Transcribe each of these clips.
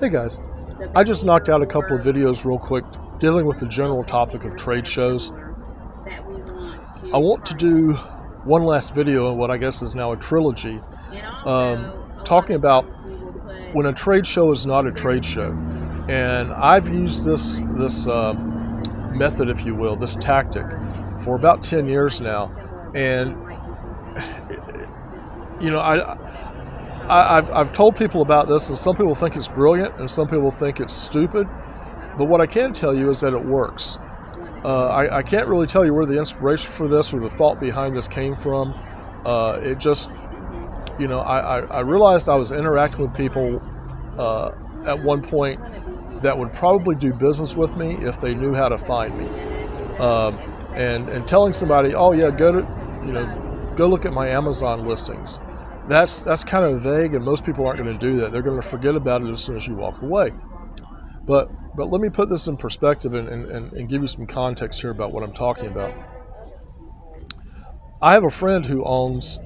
Hey guys, I just knocked out a couple of videos real quick dealing with the general topic of trade shows. I want to do one last video in what I guess is now a trilogy, talking about when a trade show is not a trade show. And I've used this method, if you will, this tactic, for about 10 years now. And you know, I've told people about this, and some people think it's brilliant, and some people think it's stupid. But what I can tell you is that it works. I can't really tell you where the inspiration for this or the thought behind this came from. It just, I realized I was interacting with people at one point that would probably do business with me if they knew how to find me. And telling somebody, oh yeah, go look at my Amazon listings. That's kind of vague, and most people aren't going to do that. They're going to forget about it as soon as you walk away. But let me put this in perspective and give you some context here about what I'm talking about. I have a friend who owns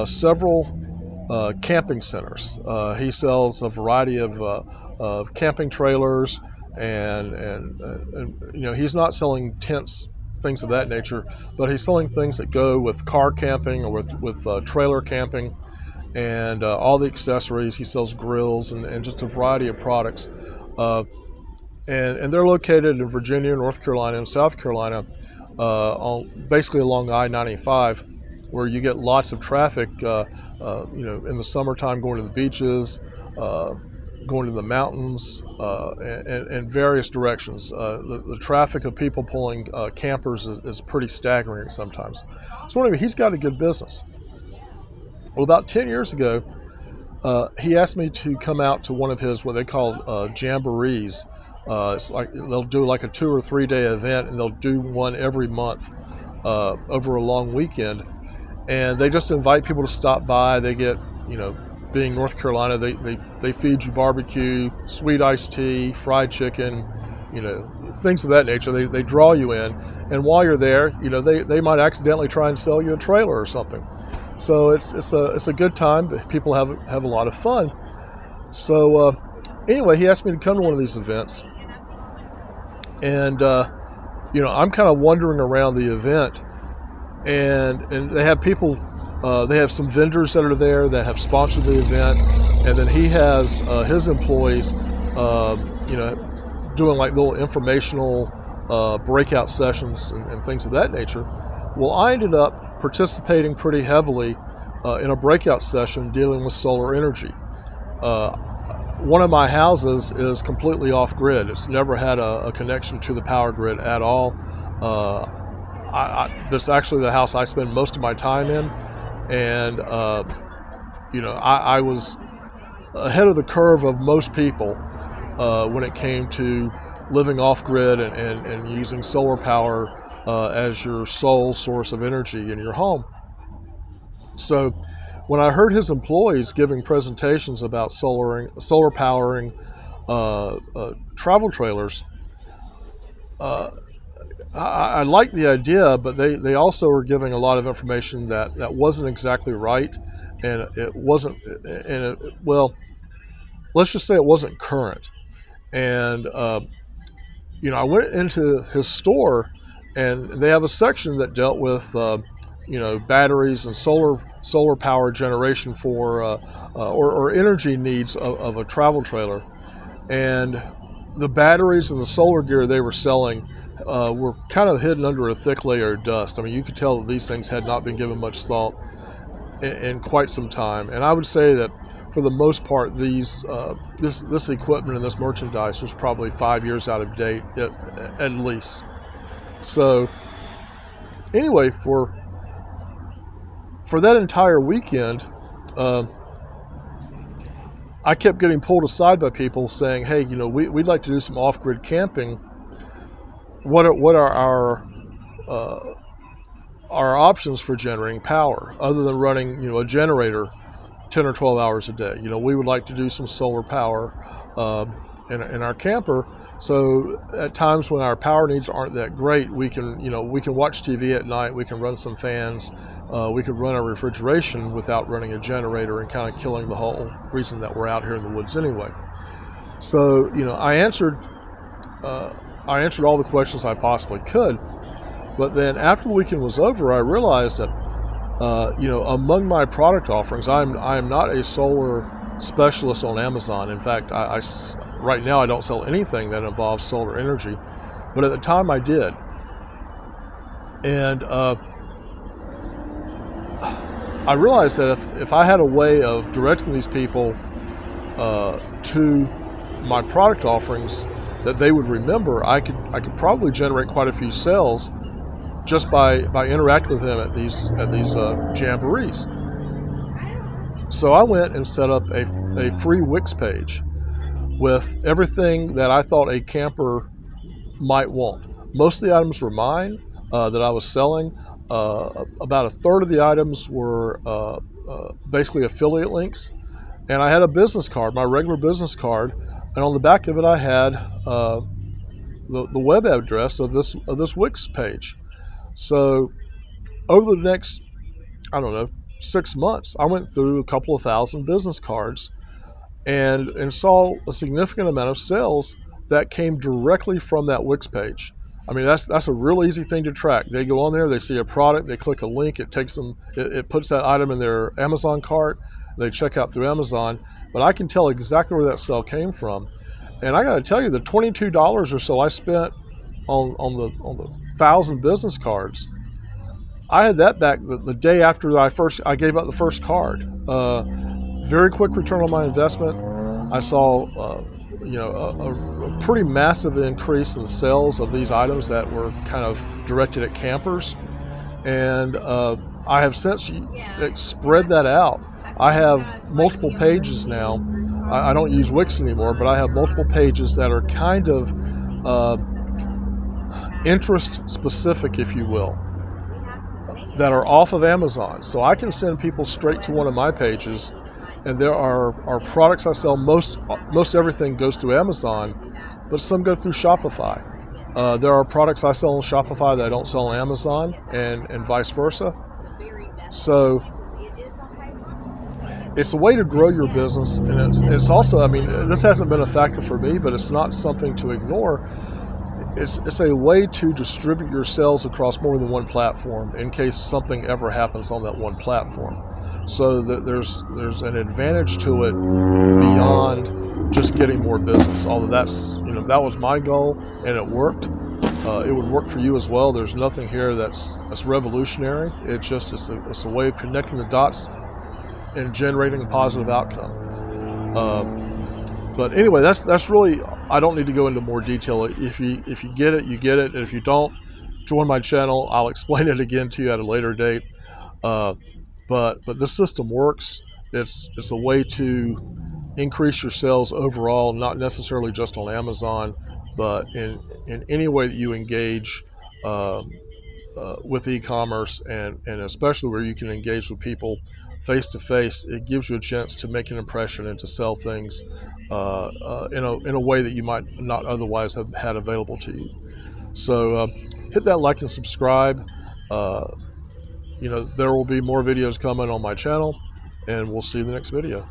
several camping centers. He sells a variety of camping trailers, and he's not selling tents, things of that nature, but he's selling things that go with car camping or with trailer camping, and all the accessories. He sells grills and just a variety of products. And they're located in Virginia, North Carolina, and South Carolina, basically along I-95, where you get lots of traffic, in the summertime going to the beaches, going to the mountains, and various directions. The traffic of people pulling campers is pretty staggering sometimes. So anyway, he's got a good business. Well, about 10 years ago, he asked me to come out to one of his, what they call jamborees. It's like they'll do like a 2 or 3 day event, and they'll do one every month over a long weekend. And they just invite people to stop by. They get, being North Carolina, they feed you barbecue, sweet iced tea, fried chicken, things of that nature. They draw you in, and while you're there, they might accidentally try and sell you a trailer or something. So it's a good time. People have a lot of fun. So anyway, he asked me to come to one of these events, and I'm kind of wandering around the event, and they have people. They have some vendors that are there that have sponsored the event, and then he has his employees, doing like little informational breakout sessions and things of that nature. Well, I ended up participating pretty heavily in a breakout session dealing with solar energy. One of my houses is completely off grid. It's never had a connection to the power grid at all. This is actually the house I spend most of my time in, and I was ahead of the curve of most people when it came to living off grid and using solar power as your sole source of energy in your home. So when I heard his employees giving presentations about solar powering travel trailers, I liked the idea, but they also were giving a lot of information that wasn't exactly right, and it wasn't, let's just say it wasn't current. And I went into his store, and they have a section that dealt with batteries and solar power generation for or energy needs of a travel trailer. And the batteries and the solar gear they were selling were kind of hidden under a thick layer of dust. I mean, you could tell that these things had not been given much thought in quite some time. And I would say that for the most part, this equipment and this merchandise was probably 5 years out of date at least. So anyway, for that entire weekend, I kept getting pulled aside by people saying, "Hey, we'd like to do some off-grid camping. What are our options for generating power other than running, a generator 10 or 12 hours a day? We would like to do some solar power in our camper. So at times when our power needs aren't that great, we can watch TV at night. We can run some fans. We could run our refrigeration without running a generator and kind of killing the whole reason that we're out here in the woods anyway." So, I answered all the questions I possibly could. But then after the weekend was over, I realized that, among my product offerings, I'm not a solar specialist on Amazon. In fact, right now I don't sell anything that involves solar energy. But at the time I did. And I realized that if I had a way of directing these people to my product offerings that they would remember, I could probably generate quite a few sales just by interacting with them at these jamborees. So I went and set up a free Wix page with everything that I thought a camper might want. Most of the items were mine that I was selling. About a third of the items were basically affiliate links, and I had a business card, my regular business card, and on the back of it I had the web address of this Wix page. So over the next, I don't know, 6 months, I went through a couple of thousand business cards and saw a significant amount of sales that came directly from that Wix page. I mean, that's a real easy thing to track. They go on there, they see a product, they click a link, it takes them, it puts that item in their Amazon cart, they check out through Amazon, but I can tell exactly where that sale came from. And I got to tell you, the $22 or so I spent on the 1,000 business cards, I had that back the day after I gave out the first card. Very quick return on my investment. I saw a pretty massive increase in sales of these items that were kind of directed at campers, and I have since spread that out. I have multiple pages now. I don't use Wix anymore, but I have multiple pages that are kind of interest specific, if you will, that are off of Amazon. So I can send people straight to one of my pages, and there are products I sell. Most everything goes through Amazon, but some go through Shopify. There are products I sell on Shopify that I don't sell on Amazon, and vice versa. So it's a way to grow your business, and it's also, I mean, this hasn't been a factor for me, but it's not something to ignore. It's a way to distribute your sales across more than one platform in case something ever happens on that one platform. So that there's an advantage to it beyond just getting more business. Although that was my goal and it worked. It would work for you as well. There's nothing here that's revolutionary. It's a way of connecting the dots and generating a positive outcome. But anyway, that's really, I don't need to go into more detail. If you get it, you get it. And if you don't, join my channel. I'll explain it again to you at a later date. But this system works. It's a way to increase your sales overall, not necessarily just on Amazon, but in any way that you engage with e-commerce, and especially where you can engage with people face to face. It gives you a chance to make an impression and to sell things in a way that you might not otherwise have had available to you. So hit that like and subscribe. There will be more videos coming on my channel, and we'll see you in the next video.